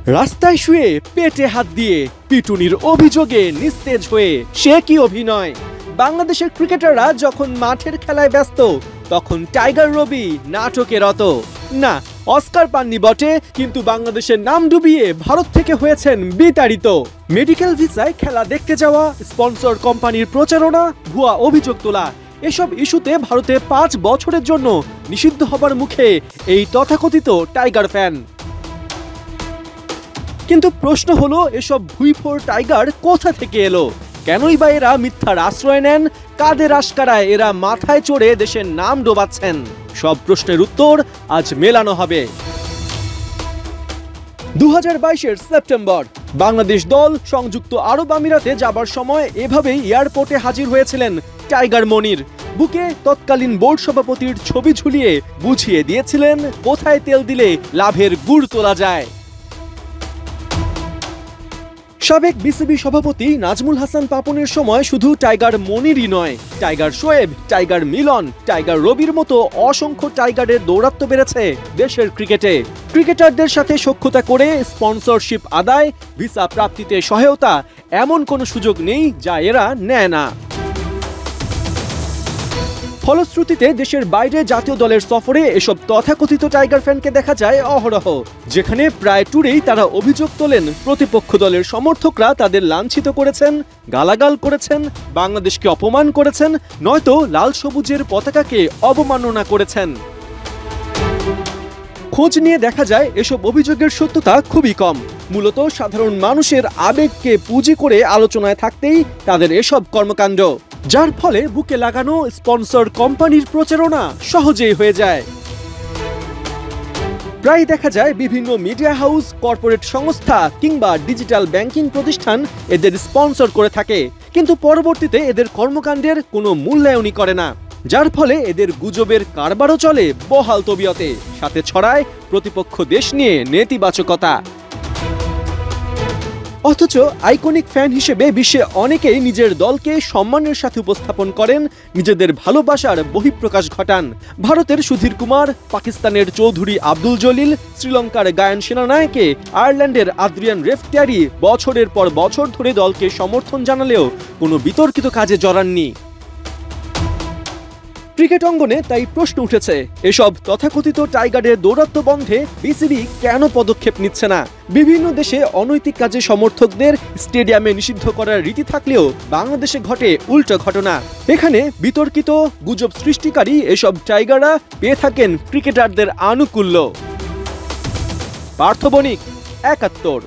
রাস্তায় শুয়ে পেটে হাত দিয়ে পিটুনির অভিযোগে নিস্তেজ হয়ে সে কি অভিনয়। বাংলাদেশের ক্রিকেটাররা যখন মাঠের খেলায় ব্যস্ত তখন টাইগার রবি নাটকে রত। না, অস্কার পাননি বটে, কিন্তু বাংলাদেশের নাম ডুবিয়ে ভারত থেকে হয়েছেন বিতাড়িত। মেডিকেল ভিসায় খেলা দেখতে যাওয়া, স্পন্সর কোম্পানির প্রচারণা, ভুয়া অভিযোগ তোলা, এসব ইস্যুতে ভারতে 5 বছরের জন্য নিষিদ্ধ হবার মুখে এই তথাকথিত টাইগার ফ্যান। কিন্তু প্রশ্ন হলো, এসব ভুইফোর টাইগার কোথা থেকে এলো? কেনই বা এরা মিথ্যার আশ্রয় নেন? কাদের আশকারায় এরা মাথায় চড়ে দেশের নাম ডোবাচ্ছেন? সব প্রশ্নের উত্তর আজ মেলানো হবে। 2022-এর সেপ্টেম্বর বাংলাদেশ দল সংযুক্ত আরব আমিরাতে যাবার সময় এভাবেই এয়ারপোর্টে হাজির হয়েছিলেন টাইগার মনির। বুকে তৎকালীন বোর্ড সভাপতির ছবি ঝুলিয়ে বুঝিয়ে দিয়েছিলেন কোথায় তেল দিলে লাভের গুড় তোলা যায়। সাবেক বিসিবি সভাপতি নাজমুল হাসান পাপনের সময় শুধু টাইগার মনিরই নয়, টাইগার শোয়েব, টাইগার মিলন, টাইগার রবির মতো অসংখ্য টাইগারের দৌরাত্ম্য বেড়েছে দেশের ক্রিকেটে। ক্রিকেটারদের সাথে সখ্যতা করে স্পন্সরশিপ আদায়, ভিসা প্রাপ্তিতে সহায়তা, এমন কোনো সুযোগ নেই যা এরা নেয় না। ফলশ্রুতিতে দেশের বাইরে জাতীয় দলের সফরে এসব তথাকথিত টাইগার ফ্যানকে দেখা যায় অহরহ, যেখানে প্রায় ট্যুরেই তারা অভিযোগ তোলেন প্রতিপক্ষ দলের সমর্থকরা তাদের লাঞ্ছিত করেছেন, গালাগাল করেছেন, বাংলাদেশকে অপমান করেছেন, নয়তো লাল সবুজের পতাকাকে অবমাননা করেছেন। খোঁজ নিয়ে দেখা যায় এসব অভিযোগের সত্যতা খুবই কম। মূলত সাধারণ মানুষের আবেগকে পুঁজি করে আলোচনায় থাকতেই তাদের এসব কর্মকাণ্ড, যার ফলে বুকে লাগানো স্পন্সর কোম্পানির প্রচারণা সহজেই হয়ে যায়। প্রায় দেখা যায় বিভিন্ন মিডিয়া হাউস, কর্পোরেট সংস্থা কিংবা ডিজিটাল ব্যাংকিং প্রতিষ্ঠান এদের স্পন্সর করে থাকে, কিন্তু পরবর্তীতে এদের কর্মকাণ্ডের কোনো মূল্যায়নই করে না, যার ফলে এদের গুজবের কারবারও চলে বহাল তবিয়তে, সাথে ছড়ায় প্রতিপক্ষ দেশ নিয়ে নেতিবাচকতা। অথচ আইকনিক ফ্যান হিসেবে বিশ্বে অনেকেই নিজের দলকে সম্মানের সাথে উপস্থাপন করেন, নিজেদের ভালোবাসার বহিঃপ্রকাশ ঘটান। ভারতের সুধীর কুমার, পাকিস্তানের চৌধুরী আব্দুল জলিল, শ্রীলঙ্কার গায়ান সেনানায়কে, আয়ারল্যান্ডের আদ্রিয়ান রেফটিয়ারি বছরের পর বছর ধরে দলকে সমর্থন জানালেও কোনো বিতর্কিত কাজে জড়াননি। ক্রিকেট অঙ্গনে তাই প্রশ্ন উঠেছে, এসব তথাকথিত টাইগারের দৌরাত্ম্য বন্ধে বিসিবি কেন পদক্ষেপ নিচ্ছে না? বিভিন্ন দেশে অনৈতিক কাজে সমর্থকদের স্টেডিয়ামে নিষিদ্ধ করার রীতি থাকলেও বাংলাদেশে ঘটে উল্টো ঘটনা। এখানে বিতর্কিত গুজব সৃষ্টিকারী এসব টাইগাররা পেয়ে থাকেন ক্রিকেটারদের আনুকূল্য। পার্থ বণিক, ৭১।